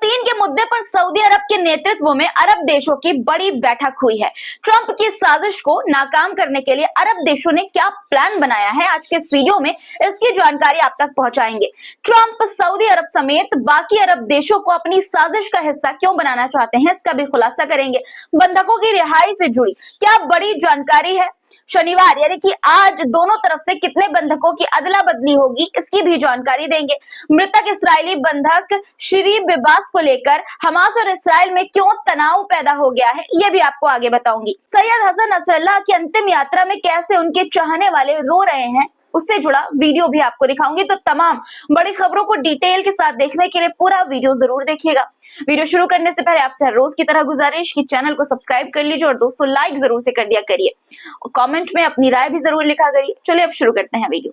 फिलिस्तीन के मुद्दे पर सऊदी अरब के नेतृत्व में अरब देशों की बड़ी बैठक हुई है। ट्रंप की साजिश को नाकाम करने के लिए अरब देशों ने क्या प्लान बनाया है, आज के इस वीडियो में इसकी जानकारी आप तक पहुंचाएंगे। ट्रंप सऊदी अरब समेत बाकी अरब देशों को अपनी साजिश का हिस्सा क्यों बनाना चाहते हैं, इसका भी खुलासा करेंगे। बंधकों की रिहाई से जुड़ी क्या बड़ी जानकारी है। शनिवार यानी कि आज दोनों तरफ से कितने बंधकों की अदला बदली होगी, इसकी भी जानकारी देंगे। मृतक इस्राएली बंधक शरीफ बिबास को लेकर हमास और इस्राएल में क्यों तनाव पैदा हो गया है, ये भी आपको आगे बताऊंगी। सैयद हसन नसरल्लाह की अंतिम यात्रा में कैसे उनके चाहने वाले रो रहे हैं, उससे जुड़ा वीडियो भी आपको दिखाऊंगी। तो तमाम बड़ी खबरों को डिटेल के साथ देखने के लिए पूरा वीडियो जरूर देखिएगा। वीडियो शुरू करने से पहले आपसे हर रोज की तरह गुजारिश कि चैनल को सब्सक्राइब कर लीजिए और दोस्तों लाइक जरूर से कर दिया करिए और कमेंट में अपनी राय भी जरूर लिखा करिए। चलिए अब शुरू करते हैं वीडियो।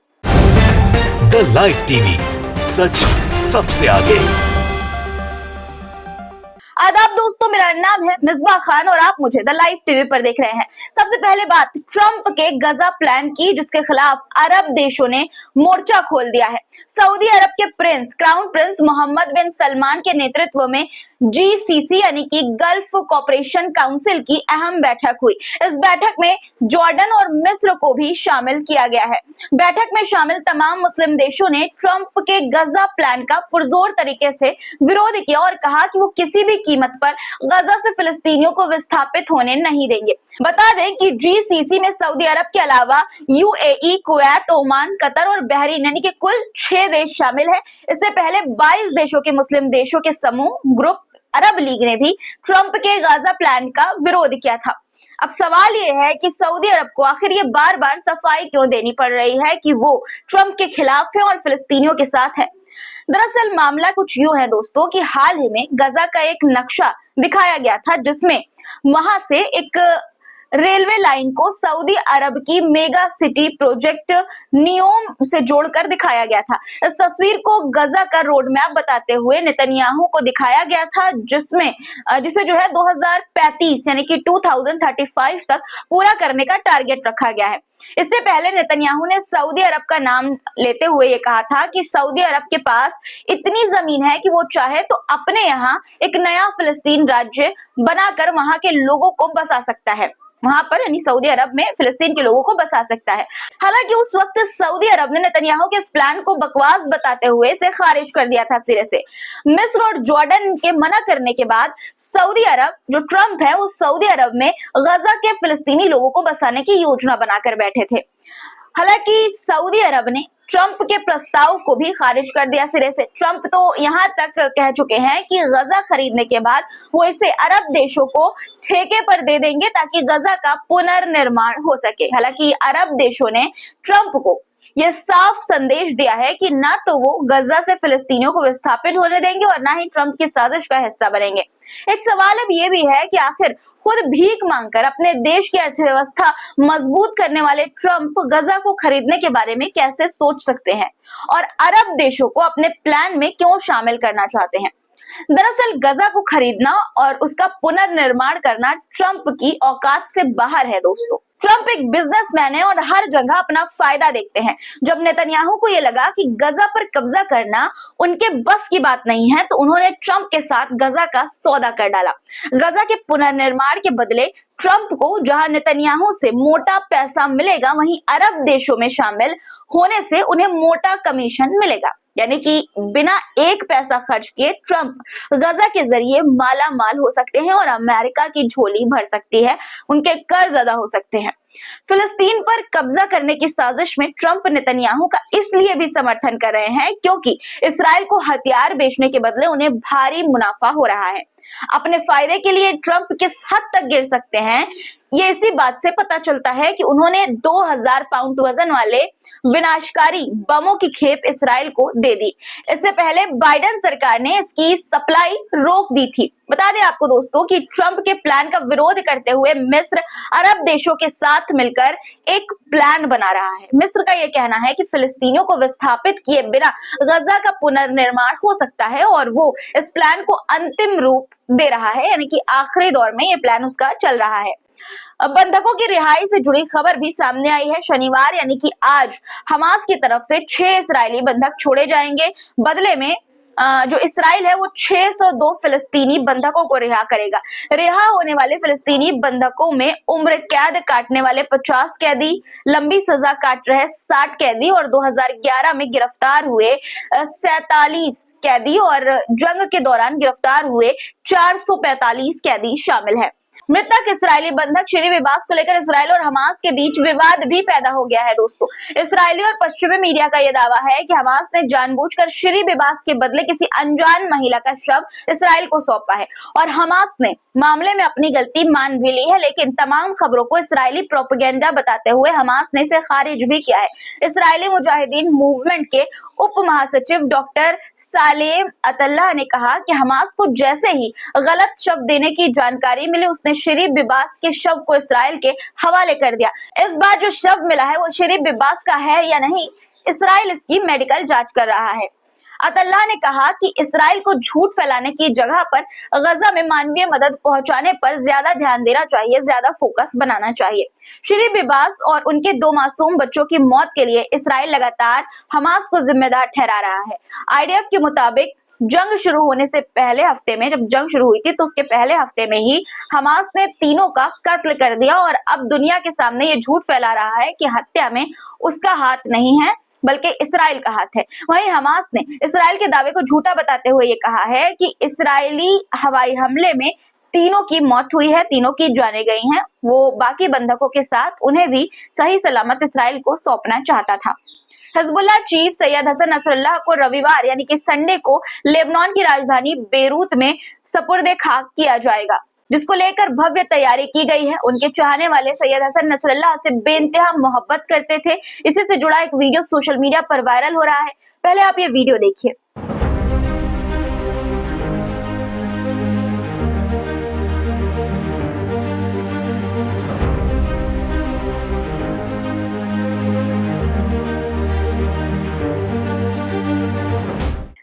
द लाइव टीवी, सच सबसे आगे। आदाब दोस्तों, मेरा नाम है मिसबा खान और आप मुझे द लाइव टीवी पर देख रहे हैं। सबसे पहले बात ट्रंप के गजा प्लान की, जिसके खिलाफ अरब देशों ने मोर्चा खोल दिया है। सऊदी अरब के क्राउन प्रिंस मोहम्मद बिन सलमान के नेतृत्व में GCC यानी कि गल्फ कोऑपरेशन काउंसिल की अहम बैठक हुई। इस बैठक में जॉर्डन और मिस्र को भी शामिल किया गया है। बैठक में शामिल तमाम मुस्लिम देशों ने ट्रंप के गजा प्लान का पुरजोर तरीके से विरोध किया और कहा कि वो किसी भी कीमत पर गजा से फिलिस्तीनियों को विस्थापित होने नहीं देंगे। बता दें कि GCC में सऊदी अरब के अलावा UAE, कुवैत, ओमान, कतर और बहरीन यानी कि कुल 6 देश शामिल है। इससे पहले 22 देशों के मुस्लिम देशों के समूह ग्रुप अरब लीग ने भी ट्रंप के गाजा प्लान का विरोध किया था। अब सवाल यह है कि सऊदी अरब को आखिर ये बार बार सफाई क्यों देनी पड़ रही है कि वो ट्रंप के खिलाफ है और फिलिस्तीनियों के साथ है। दरअसल मामला कुछ यूं है दोस्तों कि हाल ही में गजा का एक नक्शा दिखाया गया था, जिसमें वहां से एक रेलवे लाइन को सऊदी अरब की मेगा सिटी प्रोजेक्ट नियोम से जोड़कर दिखाया गया था। इस तस्वीर को गजा का रोड मैप बताते हुए नेतन्याहू को दिखाया गया था, जिसे जो है 2035 यानी कि 2035 तक पूरा करने का टारगेट रखा गया है। इससे पहले नेतन्याहू ने सऊदी अरब का नाम लेते हुए ये कहा था कि सऊदी अरब के पास इतनी जमीन है कि वो चाहे तो अपने यहाँ एक नया फिलिस्तीन राज्य बनाकर वहां के लोगों को बसा सकता है। वहां पर यानी सऊदी अरब में फिलिस्तीन के लोगों को बसा सकता है। हालांकि उस वक्त सऊदी अरब ने नेतन्याहू के इस प्लान को बकवास बताते हुए इसे खारिज कर दिया था सिरे से। मिस्र और जॉर्डन के मना करने के बाद सऊदी अरब, जो ट्रंप है, वो सऊदी अरब में गजा के फिलिस्तीनी लोगों को बसाने की योजना बनाकर बैठे थे। हालांकि सऊदी अरब ने ट्रंप के प्रस्ताव को भी खारिज कर दिया सिरे से। ट्रंप तो यहाँ तक कह चुके हैं कि गजा खरीदने के बाद वो इसे अरब देशों को ठेके पर दे देंगे ताकि गजा का पुनर्निर्माण हो सके। हालांकि अरब देशों ने ट्रंप को यह साफ संदेश दिया है कि ना तो वो गजा से फिलिस्तीनियों को विस्थापित होने देंगे और ना ही ट्रंप की साजिश का हिस्सा बनेंगे। एक सवाल अब ये भी है कि आखिर खुद भीख मांगकर अपने देश की अर्थव्यवस्था मजबूत करने वाले ट्रंप गजा को खरीदने के बारे में कैसे सोच सकते हैं और अरब देशों को अपने प्लान में क्यों शामिल करना चाहते हैं। दरअसल गजा को खरीदना और उसका पुनर्निर्माण करना ट्रंप की औकात से बाहर है दोस्तों। ट्रंप एक बिजनेसमैन है और हर जगह अपना फायदा देखते हैं। जब नेतन्याहू को यह लगा कि गजा पर कब्जा करना उनके बस की बात नहीं है, तो उन्होंने ट्रंप के साथ गजा का सौदा कर डाला। गजा के पुनर्निर्माण के बदले ट्रंप को जहां नेतन्याहू से मोटा पैसा मिलेगा, वहीं अरब देशों में शामिल होने से उन्हें मोटा कमीशन मिलेगा। यानी कि बिना एक पैसा खर्च किए ट्रंप गजा के जरिए माला माल हो सकते हैं और अमेरिका की झोली भर सकती है, उनके कर्ज अदा हो सकते हैं। फिलिस्तीन पर कब्जा करने की साजिश में ट्रंप नेतन्याहू का इसलिए भी समर्थन कर रहे हैं क्योंकि इस्राएल को हथियार बेचने के बदले उन्हें भारी मुनाफा हो रहा है। अपने फायदे के लिए ट्रंप किस हद तक गिर सकते हैं, ये इसी बात से पता चलता है कि उन्होंने 2000 पाउंड वजन वाले विनाशकारी बमों की खेप इस्राएल को दे दी। इससे पहले बाइडेन सरकार ने इसकी सप्लाई रोक दी थी। बता दें आपको दोस्तों कि ट्रंप के प्लान का विरोध करते हुए मिस्र अरब देशों के साथ मिलकर एक प्लान बना रहा है। मिस्र का यह कहना है कि फिलिस्तीनियों को विस्थापित किए बिना गजा का पुनर्निर्माण हो सकता है और वो इस प्लान को अंतिम रूप दे रहा है, यानी कि आखिरी दौर में ये प्लान उसका चल रहा है। बंधकों की रिहाई से जुड़ी खबर भी सामने आई है। शनिवार यानी कि आज हमास की तरफ से 6 इस्राएली बंधक छोड़े जाएंगे। बदले में जो इसराइल है वो 602 फिलिस्तीनी बंधकों को रिहा करेगा। रिहा होने वाले फिलिस्तीनी बंधकों में उम्र कैद काटने वाले 50 कैदी, लंबी सजा काट रहे 60 कैदी और 2011 में गिरफ्तार हुए 47 कैदी और जंग के दौरान गिरफ्तार हुए 445 कैदी शामिल है। मृतक इस्राएली बंधक शिरी बिबास को लेकर इसराइल और हमास के बीच विवाद भी पैदा हो गया है। दोस्तों, इसराइली और पश्चिमी मीडिया का यह दावा है कि हमास ने जानबूझकर शिरी बिबास के बदले किसी अनजान महिला का शव इसराइल को सौंपा है और हमास ने मामले में अपनी गलती मान भी ली है, लेकिन तमाम खबरों को इसराइली प्रोपेगेंडा बताते हुए हमास ने इसे खारिज भी किया है। इसराइली मुजाहिदीन मूवमेंट के उप महासचिव डॉक्टर सालेम अतल्लाह ने कहा कि हमास को जैसे ही गलत शव देने की जानकारी मिली, उसने शिरी बिबास के शव को इसराइल के हवाले कर दिया। इस बार जो शव मिला है वो शिरी बिबास का है या नहीं, इसराइल इसकी मेडिकल जांच कर रहा है। अतल्लाह ने कहा कि इसराइल को झूठ फैलाने की जगह पर गजा में मानवीय मदद पहुंचाने पर ज्यादा ध्यान देना चाहिए, ज्यादा फोकस बनाना चाहिए। शिरी बिबास और उनके 2 मासूम बच्चों की मौत के लिए इसराइल लगातार हमास को जिम्मेदार ठहरा रहा है। आईडीएफ के मुताबिक जंग शुरू होने से पहले हफ्ते में, जब जंग शुरू हुई थी तो उसके पहले हफ्ते में ही हमास ने तीनों का कत्ल कर दिया और अब दुनिया के सामने ये झूठ फैला रहा है कि हत्या में उसका हाथ नहीं है बल्कि इसराइल का हाथ है। वहीं हमास ने इसराइल के दावे को झूठा बताते हुए ये कहा है कि इसराइली हवाई हमले में तीनों की मौत हुई है, तीनों की जाने गई हैं। वो बाकी बंधकों के साथ उन्हें भी सही सलामत इसराइल को सौंपना चाहता था। Hezbollah chief Syed Hassan Nasrallah को रविवार यानी कि संडे को लेबनान की राजधानी बेरूत में सपुर्दे खाक किया जाएगा, जिसको लेकर भव्य तैयारी की गई है। उनके चाहने वाले सैयद हसन नसरल्लाह से बेइंतहा मोहब्बत करते थे। इसी से जुड़ा एक वीडियो सोशल मीडिया पर वायरल हो रहा है। पहले आप ये वीडियो देखिए।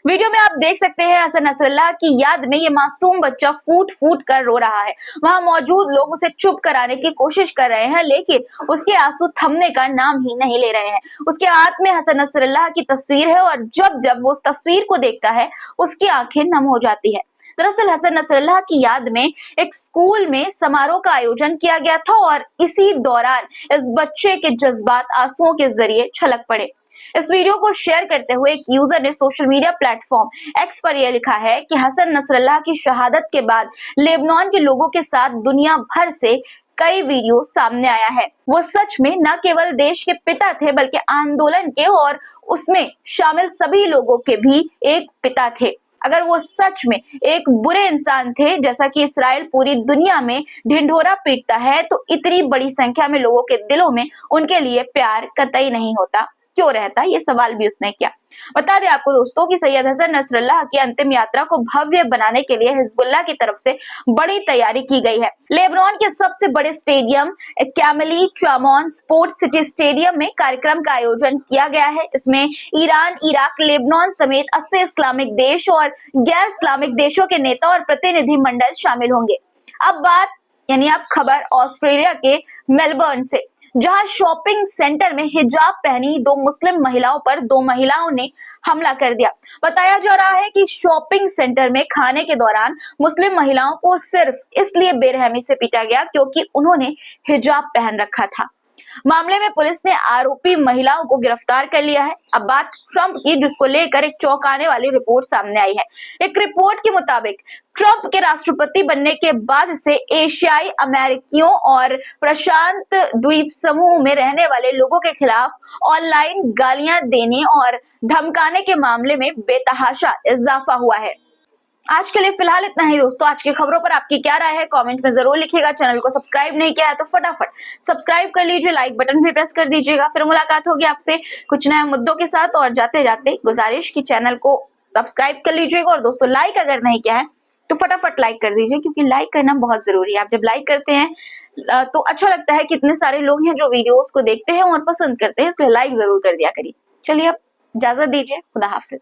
वीडियो में आप देख सकते हैं हसन नसरल्लाह की याद में ये मासूम बच्चा फूट फूट कर रो रहा है। वहां मौजूद लोग उसे चुप कराने की कोशिश कर रहे हैं, लेकिन उसके आंसू थमने का नाम ही नहीं ले रहे हैं। उसके हाथ में हसन नसरल्लाह की तस्वीर है और जब जब वो उस तस्वीर को देखता है उसकी आंखें नम हो जाती है। दरअसल हसन नसरल्लाह की याद में एक स्कूल में समारोह का आयोजन किया गया था और इसी दौरान इस बच्चे के जज्बात आंसुओं के जरिए छलक पड़े। इस वीडियो को शेयर करते हुए एक यूजर ने सोशल मीडिया प्लेटफॉर्म एक्स पर यह लिखा है कि हसन नसरल्लाह की शहादत के बाद लेबनान के लोगों के साथ दुनिया भर से कई वीडियो सामने आया है। वो सच में न केवल देश के पिता थे बल्कि आंदोलन के और उसमें शामिल सभी लोगों के भी एक पिता थे। अगर वो सच में एक बुरे इंसान थे, जैसा कि इसराइल पूरी दुनिया में ढिंढोरा पीटता है, तो इतनी बड़ी संख्या में लोगों के दिलों में उनके लिए प्यार कतई नहीं होता, क्यों रहता? ये सवाल भी उसने किया। बता दें आपको दोस्तों कि सैयद हसन नसरल्लाह की अंतिम यात्रा को भव्य बनाने के लिए हिजबुल्लाह की तरफ से बड़ी तैयारी की गई है। लेबनान के सबसे बड़े स्टेडियम कैमली ट्रामोन स्पोर्ट्स सिटी स्टेडियम में कार्यक्रम का आयोजन किया गया है। इसमें ईरान, इराक, लेबनान समेत 80 इस्लामिक देश और गैर इस्लामिक देशों के नेता और प्रतिनिधि मंडल शामिल होंगे। अब खबर ऑस्ट्रेलिया के मेलबर्न से, जहां शॉपिंग सेंटर में हिजाब पहनी 2 मुस्लिम महिलाओं पर 2 महिलाओं ने हमला कर दिया। बताया जा रहा है कि शॉपिंग सेंटर में खाने के दौरान मुस्लिम महिलाओं को सिर्फ इसलिए बेरहमी से पीटा गया क्योंकि उन्होंने हिजाब पहन रखा था। मामले में पुलिस ने आरोपी महिलाओं को गिरफ्तार कर लिया है। अब बात ट्रंप की, जिसको लेकर एक चौंकाने वाली रिपोर्ट सामने आई है। एक रिपोर्ट के मुताबिक ट्रंप के राष्ट्रपति बनने के बाद से एशियाई अमेरिकियों और प्रशांत द्वीप समूह में रहने वाले लोगों के खिलाफ ऑनलाइन गालियां देने और धमकाने के मामले में बेतहाशा इजाफा हुआ है। आज के लिए फिलहाल इतना ही दोस्तों। आज की खबरों पर आपकी क्या राय है कमेंट में जरूर लिखिएगा। चैनल को सब्सक्राइब नहीं किया है तो फटाफट सब्सक्राइब कर लीजिए, लाइक बटन भी प्रेस कर दीजिएगा। फिर मुलाकात होगी आपसे कुछ नए मुद्दों के साथ, और जाते जाते गुजारिश की चैनल को सब्सक्राइब कर लीजिएगा। और दोस्तों, लाइक अगर नहीं किया है तो फटाफट लाइक कर दीजिए, क्योंकि लाइक करना बहुत जरूरी है। आप जब लाइक करते हैं तो अच्छा लगता है कि इतने सारे लोग हैं जो वीडियोस को देखते हैं और पसंद करते हैं, इसलिए लाइक जरूर कर दिया करिए। चलिए अब इजाजत दीजिए, खुदा हाफिज।